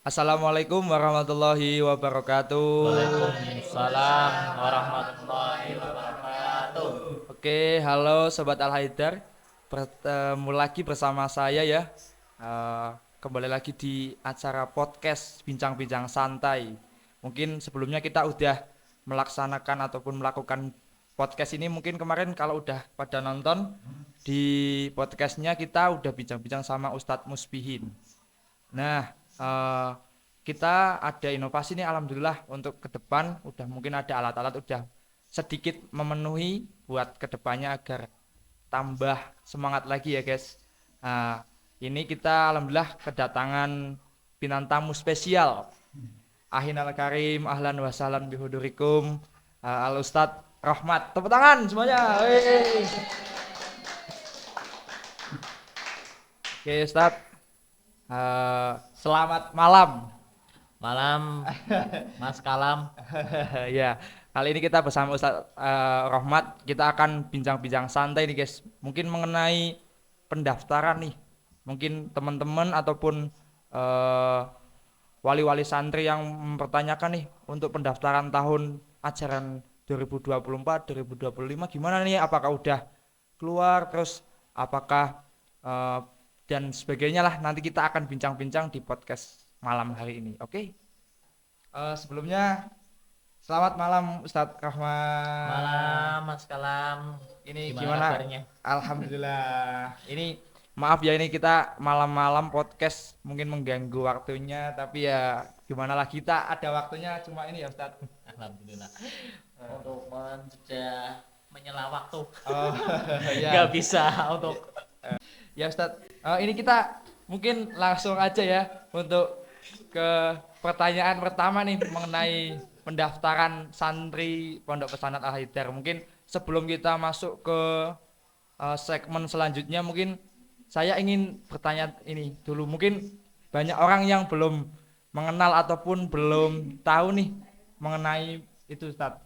Assalamualaikum warahmatullahi wabarakatuh. Waalaikumsalam warahmatullahi wabarakatuh. Oke, halo Sobat Al Haidar. Bertemu lagi bersama saya ya. Eh, Kembali lagi di acara podcast Bincang-Bincang Santai. Mungkin sebelumnya kita udah melaksanakan ataupun melakukan podcast ini. Mungkin kemarin kalau udah pada nonton di podcastnya kita udah bincang-bincang sama Ustadz Musbihin. Nah, eh, kita ada inovasi nih alhamdulillah untuk ke depan udah mungkin ada alat-alat udah sedikit memenuhi buat kedepannya agar tambah semangat lagi ya guys. Nah, ini kita alhamdulillah kedatangan bintang tamu spesial. Ahinal Karim, ahlan wa sahlan bihudurikum, Al Ustadz Rahmat. Tepuk tangan semuanya. Wey. Oke Ustadz, selamat malam. Malam Mas Kalam. Ya, kali ini kita bersama Ustadz Rohmat, kita akan bincang-bincang santai nih guys. Mungkin mengenai pendaftaran nih. Mungkin teman-teman ataupun eh, wali-wali santri yang mempertanyakan nih untuk pendaftaran tahun ajaran 2024-2025 gimana nih? Apakah udah keluar terus apakah eh, dan sebagainya lah. Nanti kita akan bincang-bincang di podcast malam hari ini. Oke? Sebelumnya selamat malam Ustadz Rahmat. Malam Mas Kalam. Ini Gimana gimana? kabarnya? Alhamdulillah. Ini maaf ya ini kita malam-malam podcast mungkin mengganggu waktunya tapi ya gimana lah kita ada waktunya cuma ini ya Ustadz. Alhamdulillah. Untuk mencegah menyela waktu. Oh Nggak ya. bisa untuk Ya Ustadz, ini kita mungkin langsung aja ya untuk ke pertanyaan pertama nih mengenai pendaftaran santri Pondok Pesantren Al Haidar. Mungkin sebelum kita masuk ke segmen selanjutnya, mungkin saya ingin bertanya ini dulu. Mungkin banyak orang yang belum mengenal ataupun belum tahu nih mengenai itu Ustadz,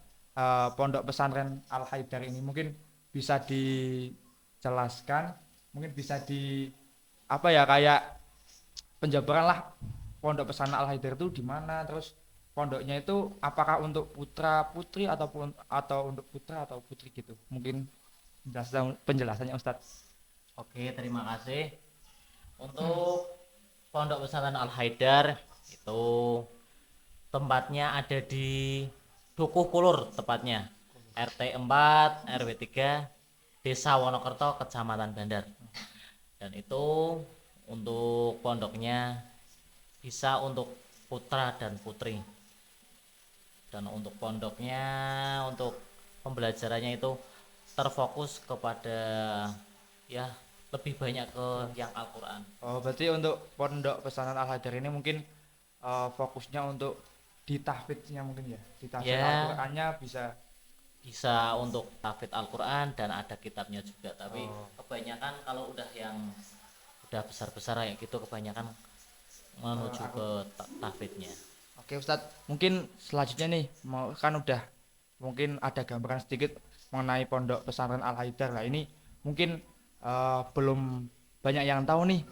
Pondok Pesantren Al Haidar ini. Mungkin bisa dijelaskan, mungkin bisa di apa ya kayak penjabaran lah Pondok Pesantren Al Haidar itu di mana, terus pondoknya itu apakah untuk putra putri ataupun atau untuk putra atau putri gitu. Mungkin penjelasannya Ustadz. Oke, terima kasih. Untuk Pondok Pesantren Al Haidar itu tempatnya ada di Dukuh Kulur tepatnya. RT 4, RW 3, Desa Wonokerto, Kecamatan Bandar. Dan itu untuk pondoknya bisa untuk putra dan putri. Dan untuk pondoknya, untuk pembelajarannya itu terfokus kepada ya lebih banyak ke yang Al-Quran. Oh, berarti untuk Pondok Pesantren Al Haidar ini mungkin fokusnya untuk di tahfidznya mungkin ya. Di tahfidz Ya Al-Qur'annya bisa. bisa untuk tahfidz Al-Quran dan ada kitabnya juga. Tapi Oh, kebanyakan kalau udah yang udah besar-besar kayak gitu kebanyakan menuju aku. ke tahfidznya. Oke Ustadz, mungkin selanjutnya nih mau kan udah mungkin ada gambaran sedikit mengenai Pondok Pesantren Al Haidar lah. Ini mungkin belum banyak yang tahu nih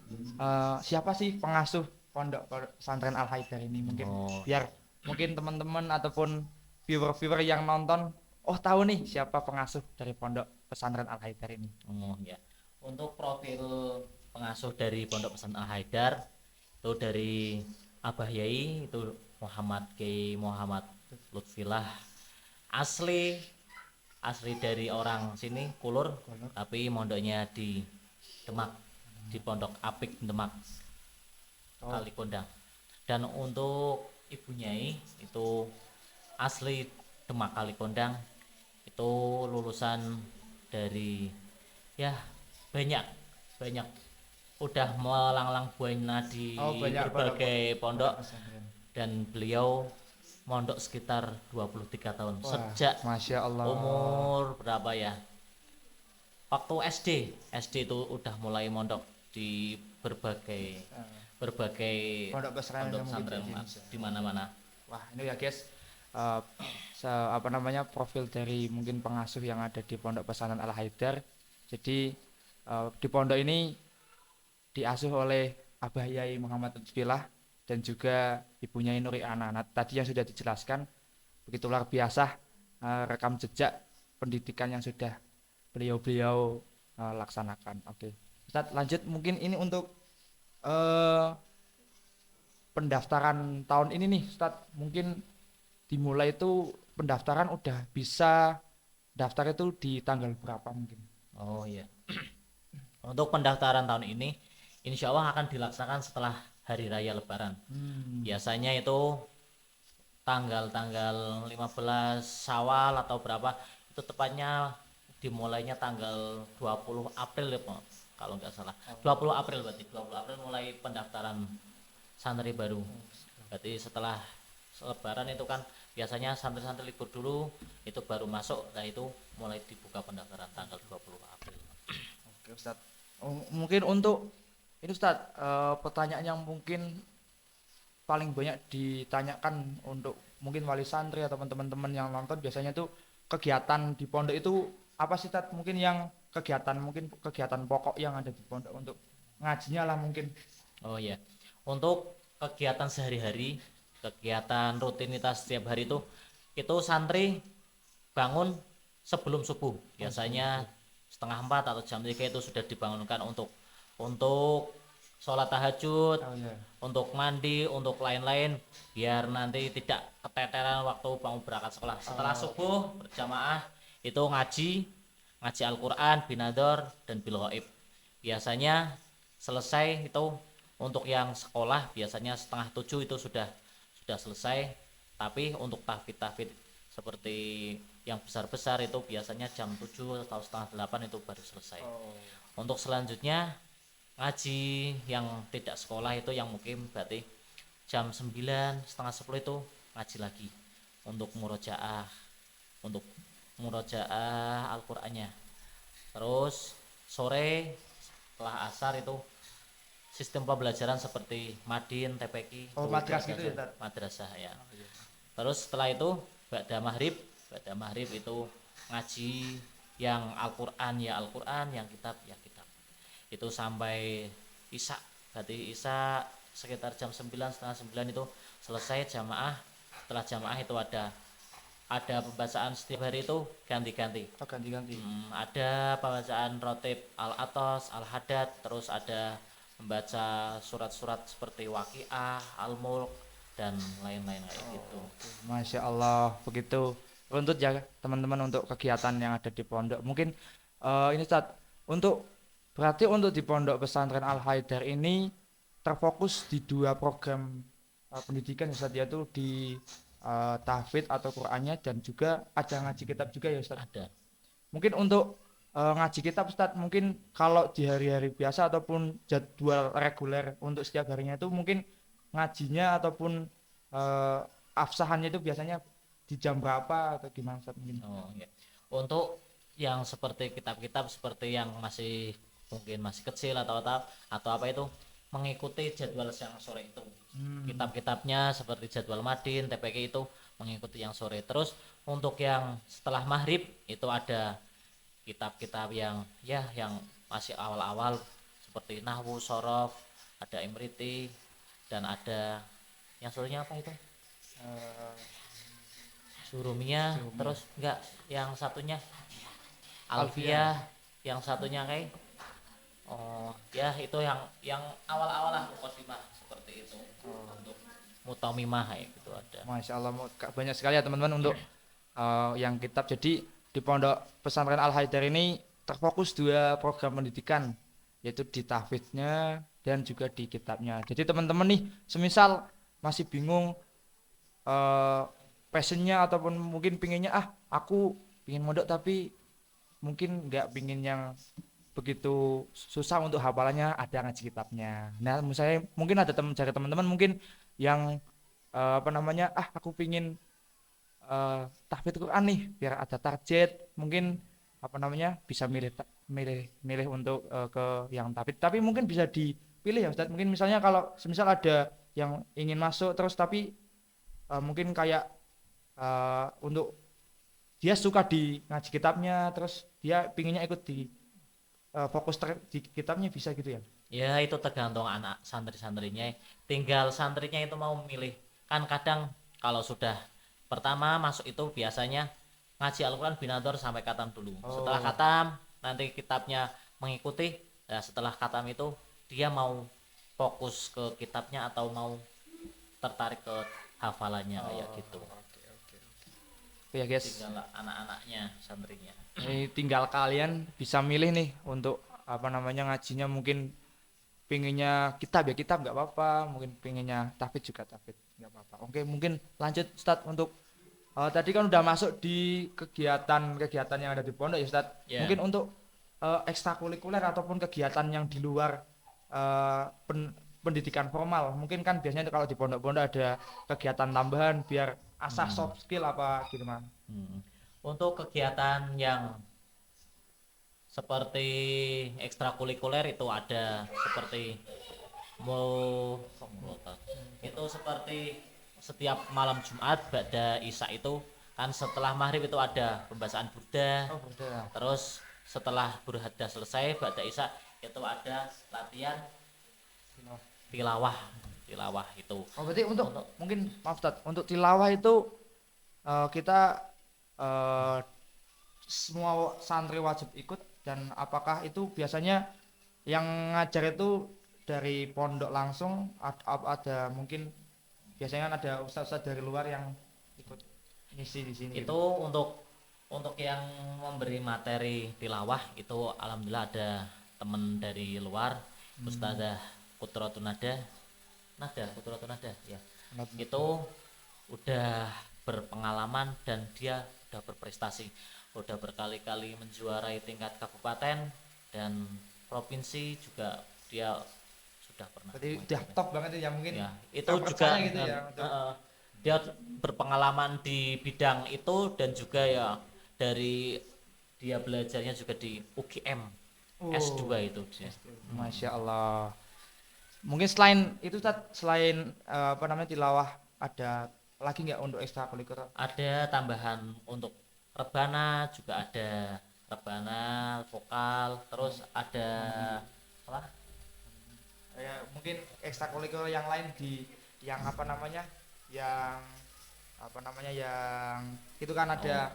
siapa sih pengasuh Pondok Pesantren Al Haidar ini mungkin Oh, biar mungkin teman-teman ataupun viewer-viewer yang nonton oh tahu nih siapa pengasuh dari Pondok Pesantren Al Haidar ini. oh ya. Untuk profil pengasuh dari Pondok Pesantren Al Haidar itu dari Abah Yai itu Muhammad Kiai Muhammad Lutfilah, asli asli dari orang sini Kulur, tapi mondoknya di Demak, di Pondok Apik Demak Oh, Kalikondang. Dan untuk Ibu Nyai itu asli Demak Kalikondang, itu lulusan dari ya banyak banyak udah melanglang buana di oh banyak berbagai pondok pondok. pesantren. Dan beliau mondok sekitar 23 tahun Wah, sejak masya Allah. umur berapa ya, waktu SD itu udah mulai mondok di berbagai Eh, berbagai Pondok pesantren pondok mungkin di pesantren Indonesia. di mana-mana. Wah, ini ya guys, eh, apa namanya profil dari mungkin pengasuh yang ada di Pondok Pesantren Al Haidar. Jadi di pondok ini diasuh oleh Abah Yai Muhammad Lutfilah. dan juga ibunya Nuri Ana. Nah, tadi yang sudah dijelaskan begitu luar biasa rekam jejak pendidikan yang sudah beliau-beliau laksanakan. Oke, Ustadz lanjut mungkin ini untuk eh, pendaftaran tahun ini nih, Ustadz. Mungkin dimulai itu pendaftaran udah bisa daftar itu di tanggal berapa mungkin? Oh iya. Untuk pendaftaran tahun ini insya Allah akan dilaksanakan setelah hari raya Lebaran. Biasanya itu tanggal 15 Syawal atau berapa, itu tepatnya dimulainya tanggal 20 April ya Pak, kalau nggak salah. 20 April berarti 20 April mulai pendaftaran santri baru. Berarti setelah Lebaran itu kan biasanya santri-santri libur dulu, itu baru masuk, nah itu mulai dibuka pendaftaran tanggal 20 April. Oke Ustadz. Mungkin untuk ini Ustadz, pertanyaan yang mungkin paling banyak ditanyakan untuk mungkin wali santri atau teman-teman yang nonton biasanya tuh kegiatan di pondok itu apa sih Ustadz? Mungkin yang mungkin kegiatan pokok yang ada di pondok untuk ngajinya lah mungkin. Oh iya, untuk kegiatan sehari-hari, kegiatan rutinitas setiap hari itu santri bangun sebelum subuh, biasanya setengah 4 atau jam 3 itu sudah dibangunkan untuk sholat tahajud, untuk mandi, untuk lain-lain, biar nanti tidak keteteran waktu bangun berangkat sekolah. Setelah subuh berjamaah itu ngaji Al-Quran, binador dan bil ghaib. Biasanya selesai itu untuk yang sekolah biasanya setengah 7 itu sudah selesai, tapi untuk tahfidz seperti yang besar-besar itu biasanya jam 7 atau setengah 8 itu baru selesai. Untuk selanjutnya ngaji yang tidak sekolah itu yang mungkin berarti jam 9 setengah 10 itu ngaji lagi untuk murojaah Al-Qur'annya. Terus sore setelah asar itu sistem pembelajaran seperti madin, TPQ, Madrasah gitu ya, madrasah ya. Terus setelah itu ba'da maghrib itu ngaji yang Al-Qur'an ya Al-Qur'an, yang kitab ya kitab. Itu sampai Isya, berarti Isya sekitar jam 9 setengah 9 itu selesai jamaah. Setelah jamaah itu ada pembacaan setiap hari itu ganti-ganti. Ada pembacaan rotib Al-Atos, Al-Hadad, terus ada membaca surat-surat seperti Waqiah, Al-Mulk dan lain-lain kayak gitu. Masya Allah, begitu runtut ya teman-teman untuk kegiatan yang ada di pondok. Mungkin ini Ustaz, berarti untuk di Pondok Pesantren Al-Haidar ini terfokus di 2 program pendidikan Ustaz, yaitu di tahfidz atau Qur'annya dan juga ada ngaji kitab juga ya Ustaz. Ada. Mungkin untuk ngaji kitab Ustaz, mungkin kalau di hari-hari biasa ataupun jadwal reguler untuk setiap harinya itu mungkin ngajinya ataupun afsahannya itu biasanya di jam berapa atau gimana Ustaz mungkin? Oh iya. Untuk yang seperti kitab-kitab seperti yang mungkin masih kecil atau apa itu mengikuti jadwal yang sore itu. Kitab-kitabnya seperti jadwal madin, TPQ itu mengikuti yang sore. Terus untuk yang setelah maghrib itu ada kitab-kitab yang masih awal-awal seperti nahwu, shorof, ada imriti dan ada yang sorenya apa itu? Surumiyah, terus enggak yang satunya Alfiyah, yang satunya kayak itu yang awal-awal lah mukadimah seperti itu. Untuk mutamimah kayak gitu ada. Masya Allah, banyak sekali ya teman-teman untuk yang kitab. Jadi di Pondok Pesantren Al-Haidar ini terfokus 2 program pendidikan, yaitu di tahfidznya dan juga di kitabnya. Jadi teman-teman nih semisal masih bingung passionnya ataupun mungkin pinginnya aku pingin mondok tapi mungkin nggak pingin yang begitu susah untuk hafalannya, ada ngaji kitabnya. Nah misalnya mungkin ada teman-teman mungkin yang aku pingin tahfidz Quran nih biar ada target, mungkin bisa milih untuk ke yang tahfidz, tapi mungkin bisa dipilih ya Ustadz. Mungkin misalnya kalau semisal ada yang ingin masuk terus tapi mungkin kayak untuk dia suka di ngaji kitabnya terus dia pinginnya ikut di fokus di kitabnya, bisa gitu ya? Ya itu tergantung anak santri-santrinya. Tinggal santrinya itu mau memilih. Kan kadang kalau sudah pertama masuk itu biasanya ngaji Al-Quran binador sampai khatam dulu. Setelah Oh, khatam nanti kitabnya mengikuti. Nah, setelah khatam itu dia mau fokus ke kitabnya atau mau tertarik ke hafalannya kayak gitu. oke oke. Ya guys, Tinggal anak-anaknya santrinya. ini tinggal kalian bisa milih nih untuk apa namanya ngajinya, mungkin pinginnya kitab ya kitab nggak apa-apa, mungkin pinginnya tahfidz juga tahfidz nggak apa-apa. Oke, mungkin lanjut Ustadz untuk tadi kan udah masuk di kegiatan-kegiatan yang ada di pondok ya Ustadz. Ya. Mungkin untuk ekstrakurikuler ataupun kegiatan yang di luar pendidikan formal, mungkin kan biasanya kalau di pondok-pondok ada kegiatan tambahan biar asah soft skill apa gitu man. Hmm. Untuk kegiatan yang seperti ekstrakurikuler itu ada seperti mulotat. Itu seperti setiap malam Jumat ba'da Isya itu kan setelah maghrib itu ada pembacaan burda. Oh, udah. Terus setelah burda selesai ba'da Isya itu ada latihan tilawah. Tilawah itu. Oh, berarti untuk Untuk mungkin maaf Ustadz, untuk tilawah itu kita eh, semua santri wajib ikut, dan apakah itu biasanya yang ngajar itu dari pondok langsung ada mungkin biasanya kan ada ustadz-ustadz dari luar yang ikut ngisi di sini itu gitu. untuk yang memberi materi tilawah itu alhamdulillah ada temen dari luar Ustazah Kudratun Kudratun Nada ya, itu udah berpengalaman dan dia udah berprestasi, udah berkali-kali menjuarai tingkat kabupaten dan provinsi juga dia sudah pernah Berarti udah mengikuti. top banget ya mungkin Ya itu juga terpercaya gitu ya untuk dia berpengalaman di bidang itu dan juga ya dari dia belajarnya juga di UGM S2 itu dia. Masya Allah. Mungkin selain itu Ustadz, selain apa namanya tilawah, ada lagi nggak untuk ekstrakurikuler? Ada tambahan untuk rebana juga ada rebana vokal, terus ada apa? Ya, mungkin ekstrakurikuler yang lain di yang apa namanya? Yang apa namanya? Yang itu kan ada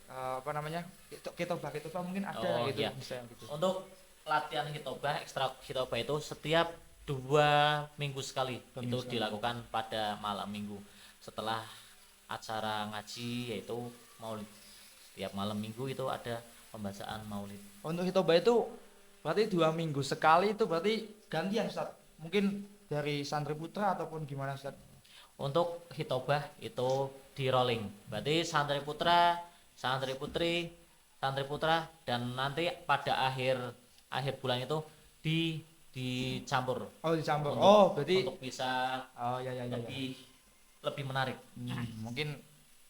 apa namanya? Kitobah mungkin ada Oh gitu iya. bisa gitu. Untuk latihan hitobah, ekstra hitobah itu setiap 2 minggu sekali Dua itu minggu sekali. dilakukan pada malam minggu setelah acara ngaji yaitu maulid. Tiap malam minggu itu ada pembacaan maulid. Untuk hitobah itu berarti 2 minggu sekali, itu berarti gantian Ustadz. Mungkin dari santri putra ataupun gimana Ustadz? Untuk hitobah itu di rolling. Berarti santri putra, santri putri, santri putra dan nanti pada akhir bulan itu dicampur Oh, dicampur. untuk Oh, berarti untuk bisa oh ya ya ya. lebih menarik. Mungkin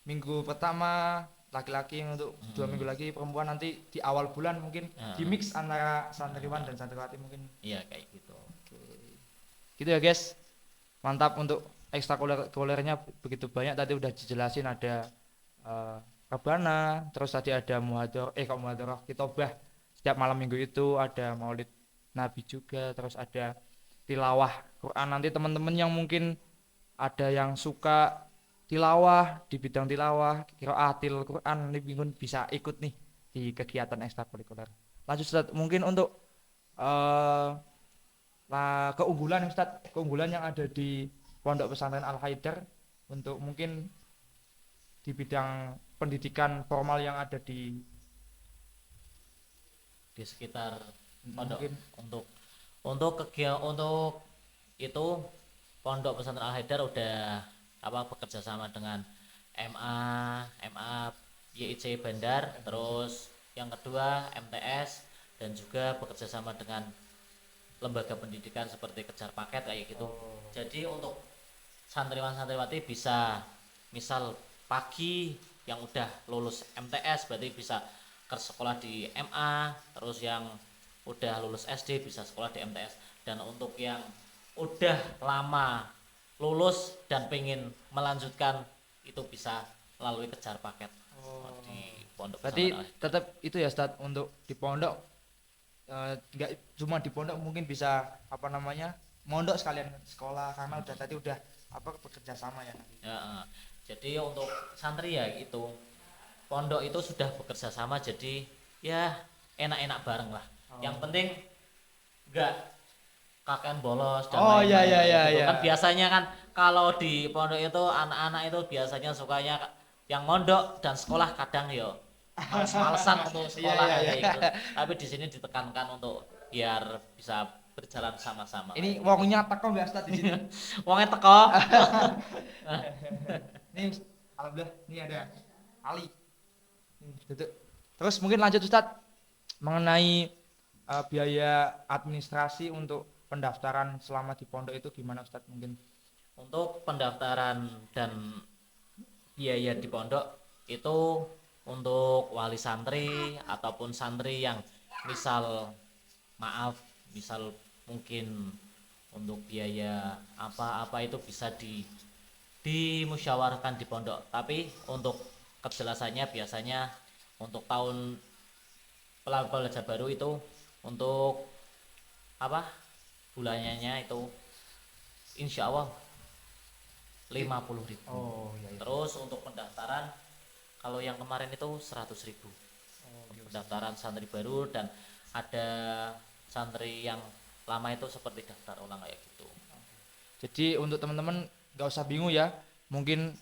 minggu pertama laki-laki, untuk 2 minggu lagi perempuan, nanti di awal bulan mungkin di mix antara santriwan dan santriwati mungkin. Iya kayak gitu. Gitu ya guys. Mantap untuk ekstrakurikulernya begitu banyak, tadi udah dijelasin ada rebana, terus tadi ada muhadharah kitobah setiap malam minggu itu, ada maulid nabi juga, terus ada tilawah Quran. Nanti teman-teman yang mungkin ada yang suka tilawah, di bidang tilawah qiraatil Quran, ini mungkin bisa ikut nih di kegiatan ekstrakurikuler. Lanjut Ustaz, mungkin untuk eh keunggulan Ustaz, keunggulan yang ada di Pondok Pesantren Al Haidar untuk mungkin di bidang pendidikan formal yang ada di Sekitar pondok. mungkin Untuk itu Pondok Pesantren Al Haidar udah bekerja sama dengan MA YIC Bandar, terus yang kedua MTS, dan juga bekerja sama dengan lembaga pendidikan seperti Kejar Paket kayak gitu. Jadi untuk santriwan santriwati bisa misal pagi yang udah lulus MTS berarti bisa ke sekolah di MA, terus yang udah lulus SD bisa sekolah di MTS, dan untuk yang udah lama lulus dan pengen melanjutkan itu bisa melalui Kejar Paket di Pondok berarti Pesantren Al Haidar. tetap itu ya Ustaz, untuk di pondok nggak cuma di pondok, mungkin bisa apa namanya mondok sekalian sekolah karena udah tadi udah apa bekerja sama ya nanti. Ya, jadi untuk santri ya itu pondok itu sudah bekerja sama, jadi ya enak-enak bareng lah. Yang penting enggak kakean bolos dan Oh ya lain-lain ya kayak ya gitu ya. kan. Biasanya kan kalau di pondok itu anak-anak itu biasanya sukanya yang mondok dan sekolah kadang yo males-malesan untuk Iya sekolah iya kayak iya. gitu. Tapi di sini ditekankan untuk biar bisa berjalan sama-sama Ini kayak gitu. wongnya teko nggak Ustaz di sini? Wongnya teko. Nih alhamdulillah ini ada Ali. Duduk. Terus mungkin lanjut Ustaz mengenai biaya administrasi untuk pendaftaran selama di pondok itu gimana Ustaz mungkin? Untuk pendaftaran dan biaya di pondok itu untuk wali santri ataupun santri yang misal maaf misal mungkin untuk biaya apa-apa itu bisa dimusyawarahkan di pondok. Tapi untuk kejelasannya biasanya untuk tahun pelajar baru itu untuk apa bulannya itu insya Allah 50.000. Oh iya, iya. Terus untuk pendaftaran kalau yang kemarin itu 100.000 pendaftaran santri baru, dan ada santri yang lama itu seperti daftar ulang kayak gitu. Jadi untuk teman-teman nggak usah bingung ya. Mungkin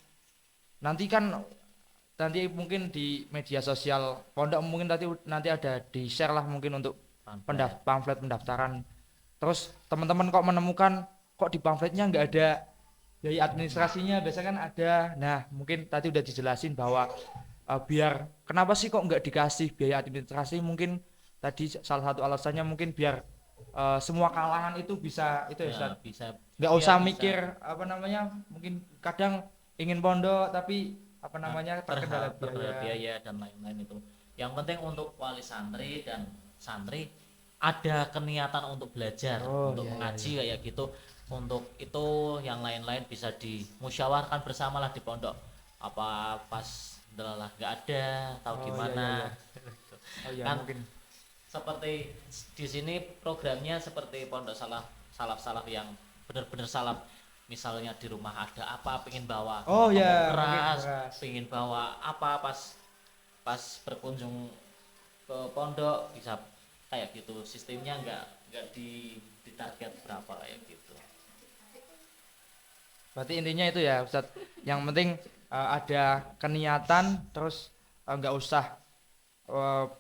nanti kan nanti mungkin di media sosial pondok mungkin nanti ada di share lah mungkin untuk pamflet pendaftaran. Terus teman-teman kok menemukan kok di pamfletnya nggak ada biaya administrasinya, biasanya kan ada. Nah mungkin tadi udah dijelasin bahwa biar kenapa sih kok nggak dikasih biaya administrasi, mungkin tadi salah satu alasannya mungkin biar semua kalangan itu bisa itu ya Ya, Ustaz. bisa Nggak biar usah bisa mikir apa namanya, mungkin kadang ingin pondok tapi apa namanya terkendala terhadap biaya. biaya dan lain-lain itu. Yang penting untuk wali santri dan santri ada keniatan untuk belajar, Oh, untuk iya, mengaji kayak gitu. Untuk itu yang lain-lain bisa dimusyawarahkan bersamalah di pondok. Apa pas adalah nggak ada, tahu Oh, iya, gimana? iya, Oh iya Kan mungkin. seperti di sini programnya seperti pondok salaf yang benar-benar salaf. Misalnya di rumah ada apa, pengen bawa Oh ya, mungkin beras, beras. pengen bawa apa, pas berkunjung ke pondok bisa kayak gitu. Sistemnya nggak di target berapa kayak gitu. Berarti intinya itu ya Ustaz. Yang penting ada keniatan, terus nggak usah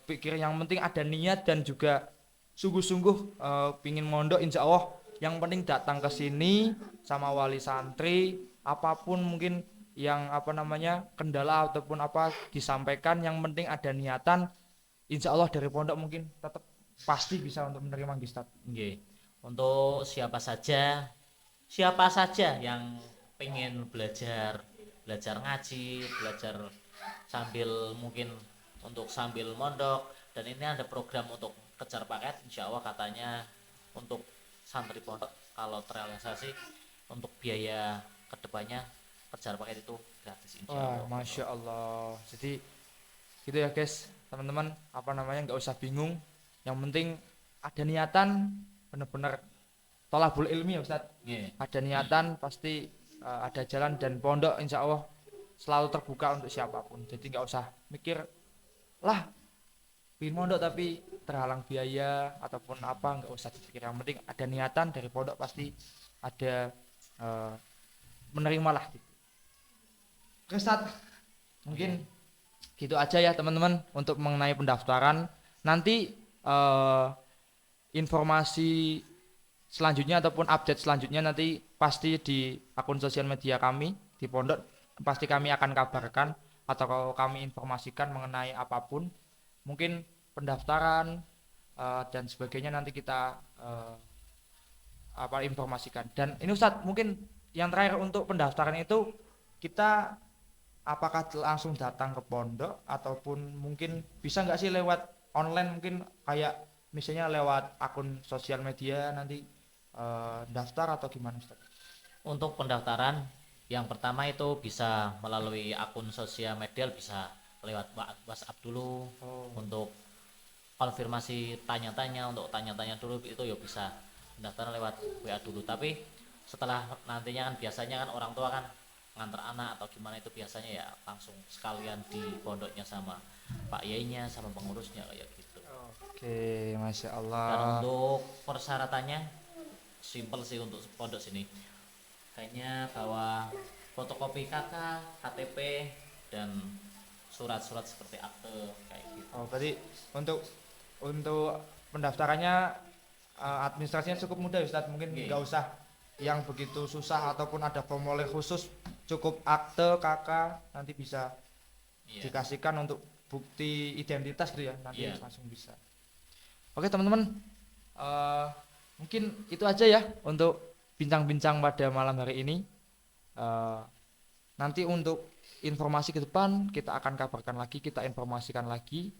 pikir, yang penting ada niat dan juga sungguh-sungguh pingin mondok, insya Allah yang penting datang ke sini sama wali santri, apapun mungkin yang apa namanya kendala ataupun apa disampaikan, yang penting ada niatan, insya Allah dari pondok mungkin tetap pasti bisa untuk menerima Ustaz. Nggih. Untuk siapa saja yang pengen belajar ngaji, belajar sambil mungkin untuk sambil mondok, dan ini ada program untuk kejar paket, insya Allah katanya untuk santri pondok kalau terrealisasi untuk biaya kedepannya kejar paket itu gratis insya Wah, Allah. masya Allah. Jadi gitu ya guys, teman-teman apa namanya nggak usah bingung. Yang penting ada niatan, benar-benar tolabul ilmi ya Ustaz. Yeah. Ada niatan pasti ada jalan, dan pondok insya Allah selalu terbuka untuk siapapun. Jadi nggak usah mikir lah pingin mondok tapi terhalang biaya ataupun apa, nggak usah dipikir. Yang penting ada niatan dari pondok pasti ada menerima lah gitu. Oke Ustaz, mungkin gitu aja ya teman-teman untuk mengenai pendaftaran. Nanti informasi selanjutnya ataupun update selanjutnya nanti pasti di akun sosial media kami di pondok, pasti kami akan kabarkan atau kalau kami informasikan mengenai apapun mungkin pendaftaran dan sebagainya, nanti kita informasikan. Dan ini Ustadz mungkin yang terakhir untuk pendaftaran itu kita apakah langsung datang ke pondok ataupun mungkin bisa nggak sih lewat online, mungkin kayak misalnya lewat akun sosial media nanti daftar atau gimana Ustaz? Untuk pendaftaran yang pertama itu bisa melalui akun sosial media, bisa lewat WhatsApp dulu. Untuk konfirmasi tanya-tanya, untuk tanya-tanya dulu itu ya bisa pendaftaran lewat WA dulu. Tapi setelah nantinya kan biasanya kan orang tua kan nganter anak atau gimana itu biasanya ya langsung sekalian di pondoknya sama Pak Yainya sama pengurusnya kayak gitu. Oke, Masya Dan Allah. untuk persyaratannya simple sih untuk pondok sini. Hanya bawa fotokopi KK, KTP, dan surat-surat seperti akte kayak gitu. Oh, berarti untuk pendaftarannya administrasinya cukup mudah ya, Ustadz. Mungkin Oke. nggak usah yang begitu susah ataupun ada formulir khusus. Cukup akte KK nanti bisa Iya. dikasihkan untuk bukti identitas gitu ya, nanti Iya. langsung bisa. Oke teman-teman, eh, mungkin itu aja ya untuk bincang-bincang pada malam hari ini. Eh, Nanti untuk informasi ke depan kita akan kabarkan lagi, kita informasikan lagi.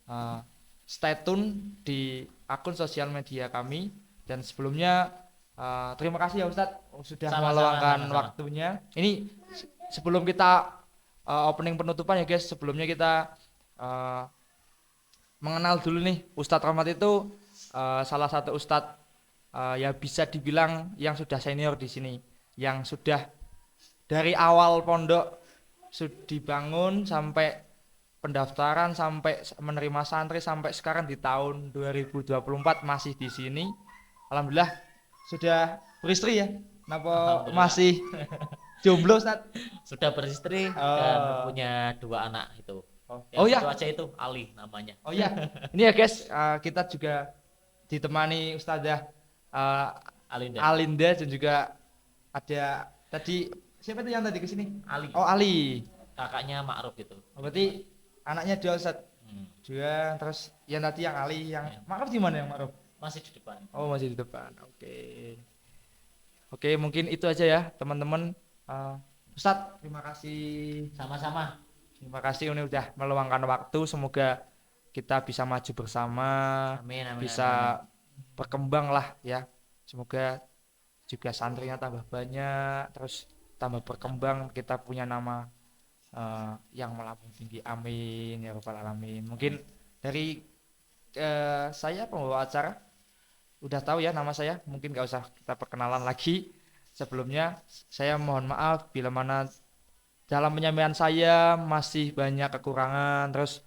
Eh, Stay tune di akun sosial media kami. Dan sebelumnya terima kasih ya Ustadz sudah Sama-sama, meluangkan sama-sama. waktunya. Ini sebelum kita opening penutupan ya guys, sebelumnya kita eh, mengenal dulu nih. Ustadz Rahmat itu salah satu ustadz ya bisa dibilang yang sudah senior di sini, yang sudah dari awal pondok dibangun sampai pendaftaran sampai menerima santri sampai sekarang di tahun 2024 masih di sini. Alhamdulillah sudah beristri ya. Kenapa Alhamdulillah. masih jomblo Ustadz? Sudah beristri dan punya 2 anak itu. Yang Oh ya. satu aja itu Ali namanya. Oh iya, ini ya guys, kita juga ditemani Ustazah Alinda. Alinda dan juga ada tadi siapa itu yang tadi ke sini? Ali. Oh Ali. Kakaknya Ma'ruf gitu. Oh, berarti anaknya dua Ustaz. Hmm. Dua terus yang tadi yang Ali yang Iya. Ma'ruf di mana yang Ma'ruf? Masih di depan. Oh masih di depan. Oke. Oke mungkin itu aja ya teman-teman. Ustadz terima kasih. Sama-sama. Terima kasih ini udah meluangkan waktu. Semoga kita bisa maju bersama. Amin, amin, Bisa berkembang lah ya. Semoga juga santrinya tambah banyak, terus tambah berkembang, kita punya nama yang melambung tinggi. Amin ya rabbal alamin. Mungkin dari saya pembawa acara udah tahu ya nama saya, mungkin gak usah kita perkenalan lagi. Sebelumnya saya mohon maaf bila mana dalam penyampaian saya masih banyak kekurangan, terus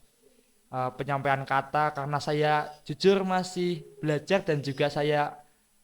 penyampaian kata karena saya jujur masih belajar dan juga saya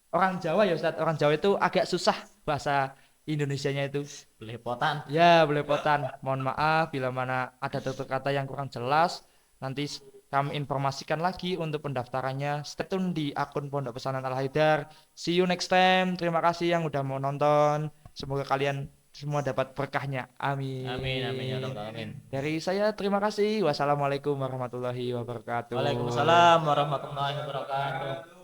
orang Jawa ya Ustadz. Orang Jawa itu agak susah bahasa Indonesianya itu. Belepotan. Ya belepotan. Mohon maaf bila mana ada tutur kata yang kurang jelas. Nanti kami informasikan lagi untuk pendaftarannya. Stay tune di akun Pondok Pesantren Al Haidar. See you next time. Terima kasih yang udah mau nonton. Semoga kalian semua dapat berkahnya. Amin. Amin, amin ya rabbal alamin. Dari saya terima kasih. Wassalamualaikum warahmatullahi wabarakatuh. Waalaikumsalam warahmatullahi wabarakatuh.